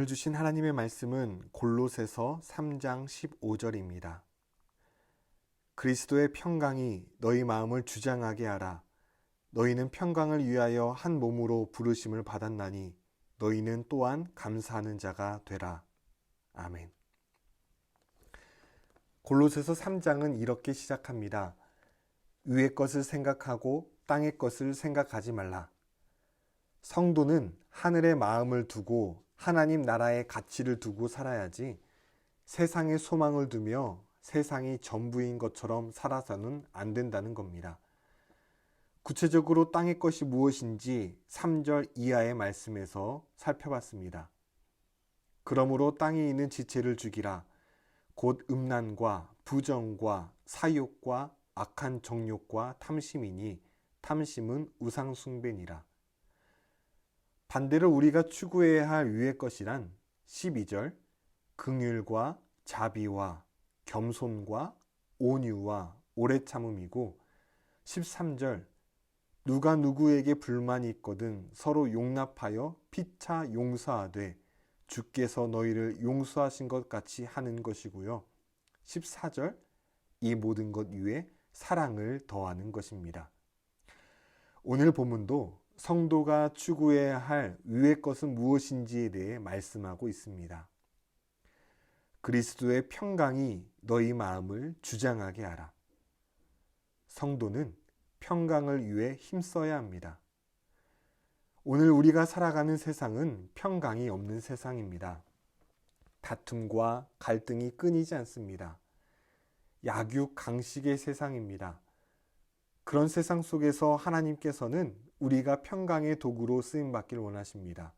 오늘 주신 하나님의 말씀은 골로새서 3장 15절입니다. 그리스도의 평강이 너희 마음을 주장하게 하라. 너희는 평강을 위하여 한 몸으로 부르심을 받았나니 너희는 또한 감사하는 자가 되라. 아멘. 골로새서 3장은 이렇게 시작합니다. 위의 것을 생각하고 땅의 것을 생각하지 말라. 성도는 하늘의 마음을 두고 하나님 나라의 가치를 두고 살아야지 세상의 소망을 두며 세상이 전부인 것처럼 살아서는 안 된다는 겁니다. 구체적으로 땅의 것이 무엇인지 3절 이하의 말씀에서 살펴봤습니다. 그러므로 땅에 있는 지체를 죽이라. 곧 음란과 부정과 사욕과 악한 정욕과 탐심이니 탐심은 우상숭배니라. 반대로 우리가 추구해야 할 위의 것이란 12절 긍휼과 자비와 겸손과 온유와 오래 참음이고 13절 누가 누구에게 불만이 있거든 서로 용납하여 피차 용서하되 주께서 너희를 용서하신 것 같이 하는 것이고요. 14절 이 모든 것 위에 사랑을 더하는 것입니다. 오늘 본문도 성도가 추구해야 할 위의 것은 무엇인지에 대해 말씀하고 있습니다. 그리스도의 평강이 너희 마음을 주장하게 하라. 성도는 평강을 위해 힘써야 합니다. 오늘 우리가 살아가는 세상은 평강이 없는 세상입니다. 다툼과 갈등이 끊이지 않습니다. 약육강식의 세상입니다. 그런 세상 속에서 하나님께서는 우리가 평강의 도구로 쓰임받길 원하십니다.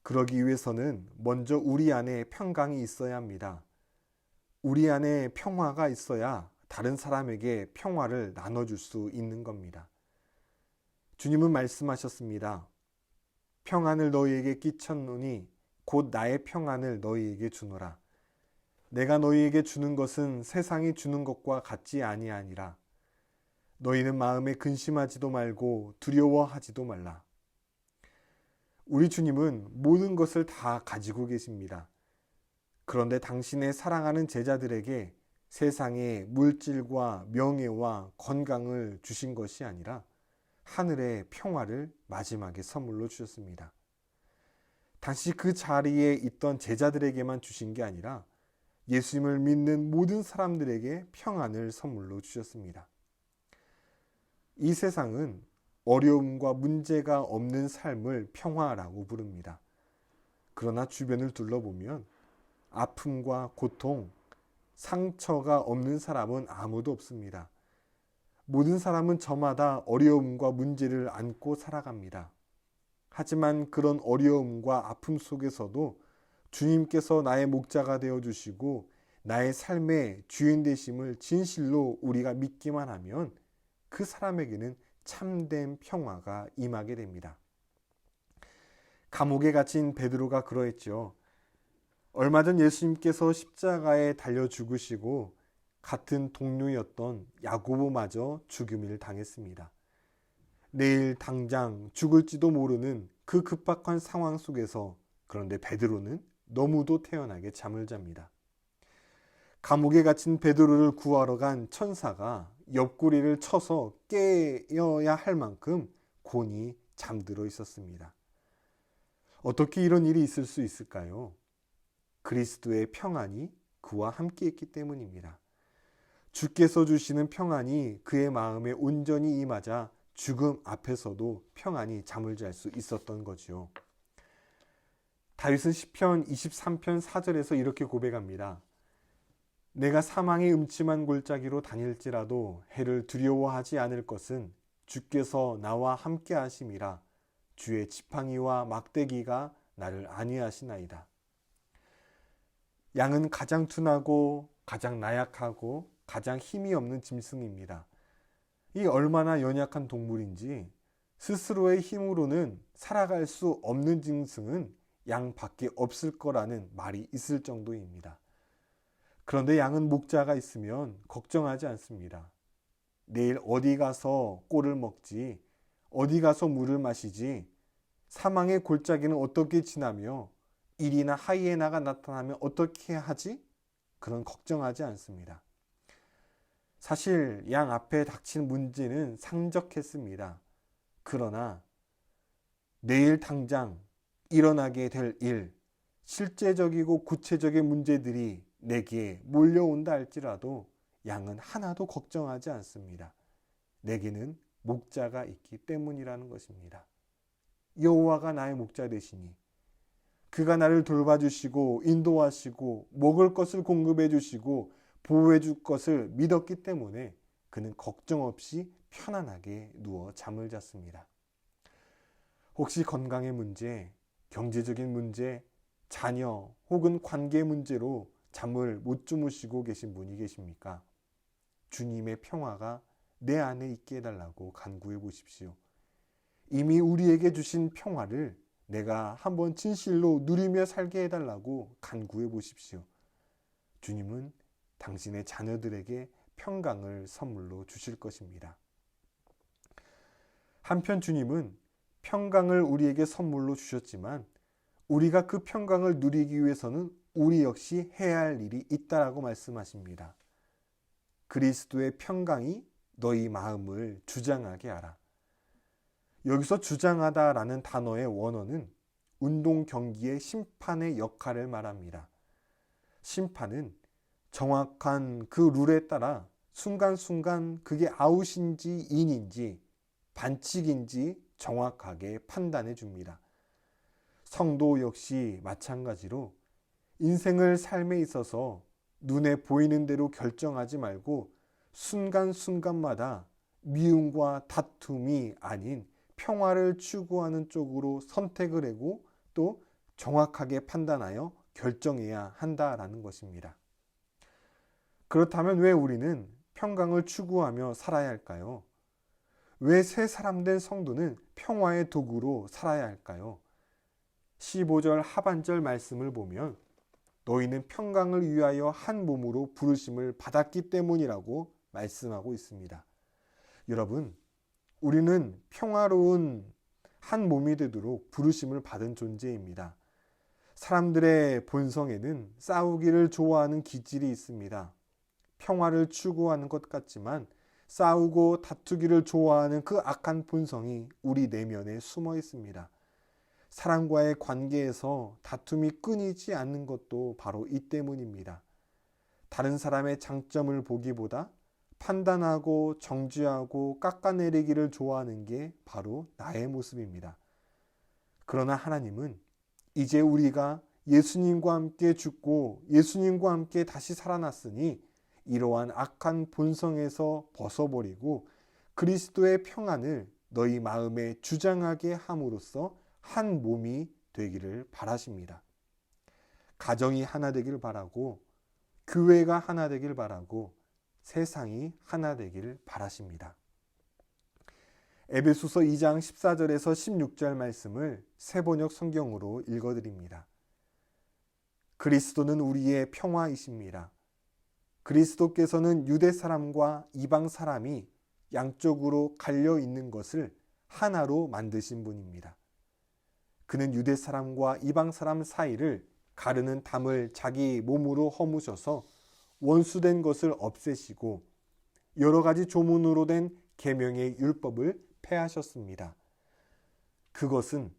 그러기 위해서는 먼저 우리 안에 평강이 있어야 합니다. 우리 안에 평화가 있어야 다른 사람에게 평화를 나눠줄 수 있는 겁니다. 주님은 말씀하셨습니다. 평안을 너희에게 끼쳤노니 곧 나의 평안을 너희에게 주노라. 내가 너희에게 주는 것은 세상이 주는 것과 같지 아니하니라. 너희는 마음에 근심하지도 말고 두려워하지도 말라. 우리 주님은 모든 것을 다 가지고 계십니다. 그런데 당신의 사랑하는 제자들에게 세상의 물질과 명예와 건강을 주신 것이 아니라 하늘의 평화를 마지막에 선물로 주셨습니다. 당시 그 자리에 있던 제자들에게만 주신 게 아니라 예수님을 믿는 모든 사람들에게 평안을 선물로 주셨습니다. 이 세상은 어려움과 문제가 없는 삶을 평화라고 부릅니다. 그러나 주변을 둘러보면 아픔과 고통, 상처가 없는 사람은 아무도 없습니다. 모든 사람은 저마다 어려움과 문제를 안고 살아갑니다. 하지만 그런 어려움과 아픔 속에서도 주님께서 나의 목자가 되어주시고 나의 삶의 주인 되심을 진실로 우리가 믿기만 하면 그 사람에게는 참된 평화가 임하게 됩니다. 감옥에 갇힌 베드로가 그러했죠. 얼마 전 예수님께서 십자가에 달려 죽으시고 같은 동료였던 야고보마저 죽음을 당했습니다. 내일 당장 죽을지도 모르는 그 급박한 상황 속에서 그런데 베드로는 너무도 태연하게 잠을 잡니다. 감옥에 갇힌 베드로를 구하러 간 천사가 옆구리를 쳐서 깨어야 할 만큼 곤히 잠들어 있었습니다. 어떻게 이런 일이 있을 수 있을까요? 그리스도의 평안이 그와 함께 있기 때문입니다. 주께서 주시는 평안이 그의 마음에 온전히 임하자 죽음 앞에서도 평안히 잠을 잘 수 있었던 거죠. 다윗은 시편 23편 4절에서 이렇게 고백합니다. 내가 사망의 음침한 골짜기로 다닐지라도 해를 두려워하지 않을 것은 주께서 나와 함께 하심이라. 주의 지팡이와 막대기가 나를 안위하시나이다. 양은 가장 둔하고 가장 나약하고 가장 힘이 없는 짐승입니다. 이 얼마나 연약한 동물인지 스스로의 힘으로는 살아갈 수 없는 짐승은 양밖에 없을 거라는 말이 있을 정도입니다. 그런데 양은 목자가 있으면 걱정하지 않습니다. 내일 어디 가서 꼴을 먹지, 어디 가서 물을 마시지, 사망의 골짜기는 어떻게 지나며 일이나 하이에나가 나타나면 어떻게 하지? 그런 걱정하지 않습니다. 사실 양 앞에 닥친 문제는 상적했습니다. 그러나 내일 당장 일어나게 될 일, 실제적이고 구체적인 문제들이 내게 몰려온다 할지라도 양은 하나도 걱정하지 않습니다. 내게는 목자가 있기 때문이라는 것입니다. 여호와가 나의 목자 되시니 그가 나를 돌봐주시고 인도하시고 먹을 것을 공급해 주시고 보호해 줄 것을 믿었기 때문에 그는 걱정 없이 편안하게 누워 잠을 잤습니다. 혹시 건강의 문제, 경제적인 문제, 자녀 혹은 관계 문제로 잠을 못 주무시고 계신 분이 계십니까? 주님의 평화가 내 안에 있게 해달라고 간구해 보십시오. 이미 우리에게 주신 평화를 내가 한번 진실로 누리며 살게 해달라고 간구해 보십시오. 주님은 당신의 자녀들에게 평강을 선물로 주실 것입니다. 한편 주님은 평강을 우리에게 선물로 주셨지만 우리가 그 평강을 누리기 위해서는 우리 역시 해야 할 일이 있다라고 말씀하십니다. 그리스도의 평강이 너희 마음을 주장하게 하라. 여기서 주장하다라는 단어의 원어는 운동 경기의 심판의 역할을 말합니다. 심판은 정확한 그 룰에 따라 순간순간 그게 아웃인지 인인지 반칙인지 정확하게 판단해 줍니다. 성도 역시 마찬가지로 인생을 삶에 있어서 눈에 보이는 대로 결정하지 말고 순간순간마다 미움과 다툼이 아닌 평화를 추구하는 쪽으로 선택을 하고 또 정확하게 판단하여 결정해야 한다라는 것입니다. 그렇다면 왜 우리는 평강을 추구하며 살아야 할까요? 왜 새 사람된 성도는 평화의 도구로 살아야 할까요? 15절 하반절 말씀을 보면 너희는 평강을 위하여 한 몸으로 부르심을 받았기 때문이라고 말씀하고 있습니다. 여러분, 우리는 평화로운 한 몸이 되도록 부르심을 받은 존재입니다. 사람들의 본성에는 싸우기를 좋아하는 기질이 있습니다. 평화를 추구하는 것 같지만 싸우고 다투기를 좋아하는 그 악한 본성이 우리 내면에 숨어 있습니다. 사람과의 관계에서 다툼이 끊이지 않는 것도 바로 이 때문입니다. 다른 사람의 장점을 보기보다 판단하고 정죄하고 깎아내리기를 좋아하는 게 바로 나의 모습입니다. 그러나 하나님은 이제 우리가 예수님과 함께 죽고 예수님과 함께 다시 살아났으니 이러한 악한 본성에서 벗어버리고 그리스도의 평안을 너희 마음에 주장하게 함으로써 한 몸이 되기를 바라십니다. 가정이 하나 되길 바라고 교회가 하나 되길 바라고 세상이 하나 되길 바라십니다. 에베소서 2장 14절에서 16절 말씀을 새번역 성경으로 읽어드립니다. 그리스도는 우리의 평화이십니다. 그리스도께서는 유대 사람과 이방 사람이 양쪽으로 갈려 있는 것을 하나로 만드신 분입니다. 그는 유대 사람과 이방 사람 사이를 가르는 담을 자기 몸으로 허무셔서 원수된 것을 없애시고 여러 가지 조문으로 된 계명의 율법을 폐하셨습니다. 그것은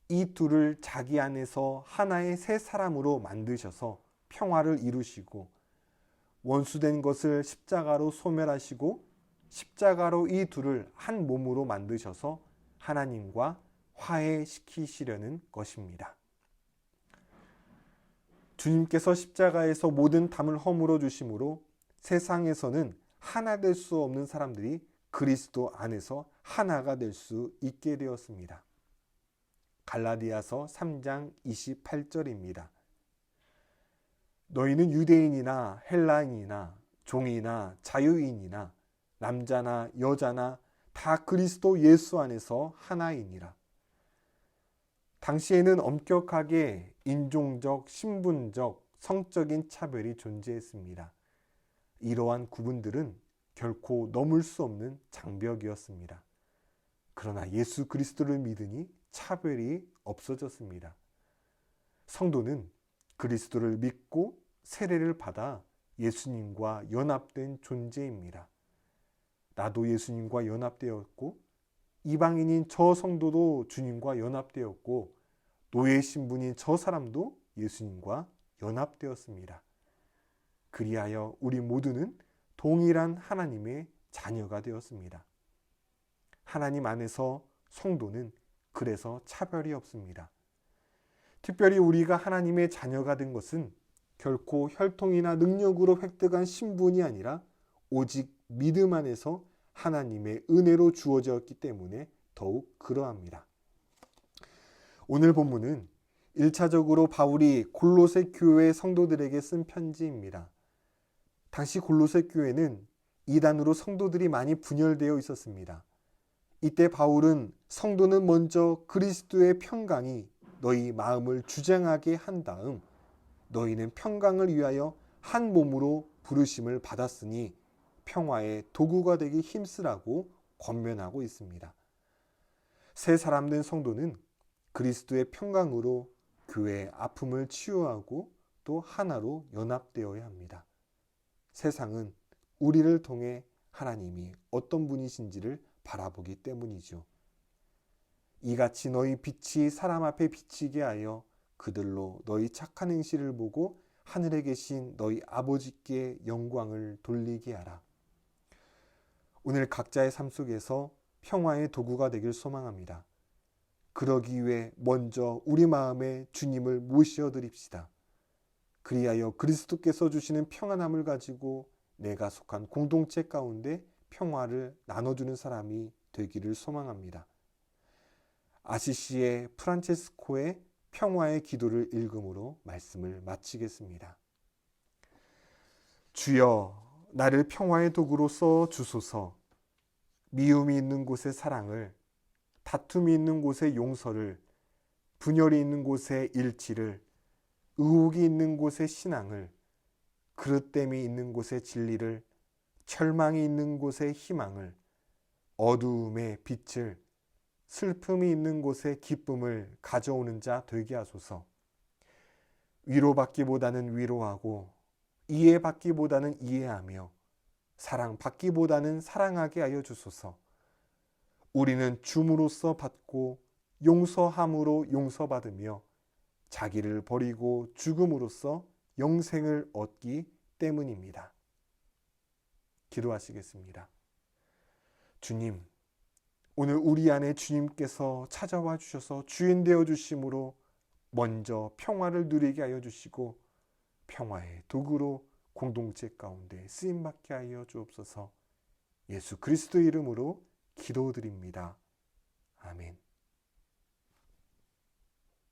이 둘을 자기 안에서 하나의 새 사람으로 만드셔서 평화를 이루시고 원수된 것을 십자가로 소멸하시고 십자가로 이 둘을 한 몸으로 만드셔서 하나님과 화해시키시려는 것입니다. 주님께서 십자가에서 모든 담을 허물어 주심으로 세상에서는 하나 될 수 없는 사람들이 그리스도 안에서 하나가 될 수 있게 되었습니다. 갈라디아서 3장 28절입니다. 너희는 유대인이나 헬라인이나 종이나 자유인이나 남자나 여자나 다 그리스도 예수 안에서 하나이니라. 당시에는 엄격하게 인종적, 신분적, 성적인 차별이 존재했습니다. 이러한 구분들은 결코 넘을 수 없는 장벽이었습니다. 그러나 예수 그리스도를 믿으니 차별이 없어졌습니다. 성도는 그리스도를 믿고 세례를 받아 예수님과 연합된 존재입니다. 나도 예수님과 연합되었고 이방인인 저 성도도 주님과 연합되었고 노예 신분인 저 사람도 예수님과 연합되었습니다. 그리하여 우리 모두는 동일한 하나님의 자녀가 되었습니다. 하나님 안에서 성도는 그래서 차별이 없습니다. 특별히 우리가 하나님의 자녀가 된 것은 결코 혈통이나 능력으로 획득한 신분이 아니라 오직 믿음 안에서 하나님의 은혜로 주어졌기 때문에 더욱 그러합니다. 오늘 본문은 1차적으로 바울이 골로새 교회 성도들에게 쓴 편지입니다. 당시 골로새 교회는 이단으로 성도들이 많이 분열되어 있었습니다. 이때 바울은 성도는 먼저 그리스도의 평강이 너희 마음을 주장하게 한 다음 너희는 평강을 위하여 한 몸으로 부르심을 받았으니 평화의 도구가 되기 힘쓰라고 권면하고 있습니다. 새 사람 된 성도는 그리스도의 평강으로 교회의 아픔을 치유하고 또 하나로 연합되어야 합니다. 세상은 우리를 통해 하나님이 어떤 분이신지를 바라보기 때문이죠. 이같이 너희 빛이 사람 앞에 비치게 하여 그들로 너희 착한 행실을 보고 하늘에 계신 너희 아버지께 영광을 돌리게 하라. 오늘 각자의 삶 속에서 평화의 도구가 되길 소망합니다. 그러기 위해 먼저 우리 마음에 주님을 모셔드립시다. 그리하여 그리스도께서 주시는 평안함을 가지고 내가 속한 공동체 가운데 평화를 나눠주는 사람이 되기를 소망합니다. 아시시의 프란체스코의 평화의 기도를 읽음으로 말씀을 마치겠습니다. 주여, 나를 평화의 도구로 써 주소서. 미움이 있는 곳에 사랑을, 다툼이 있는 곳에 용서를, 분열이 있는 곳에 일치를, 의혹이 있는 곳에 신앙을, 그릇됨이 있는 곳에 진리를, 절망이 있는 곳에 희망을, 어두움에 빛을, 슬픔이 있는 곳에 기쁨을 가져오는 자 되게 하소서. 위로받기보다는 위로하고 이해받기보다는 이해하며 사랑받기보다는 사랑하게 하여 주소서. 우리는 줌으로써 받고 용서함으로 용서받으며 자기를 버리고 죽음으로써 영생을 얻기 때문입니다. 기도하시겠습니다. 주님, 오늘 우리 안에 주님께서 찾아와 주셔서 주인 되어 주심으로 먼저 평화를 누리게 하여 주시고 평화의 도구로 공동체 가운데 쓰임받게 하여 주옵소서. 예수 그리스도 이름으로 기도드립니다. 아멘.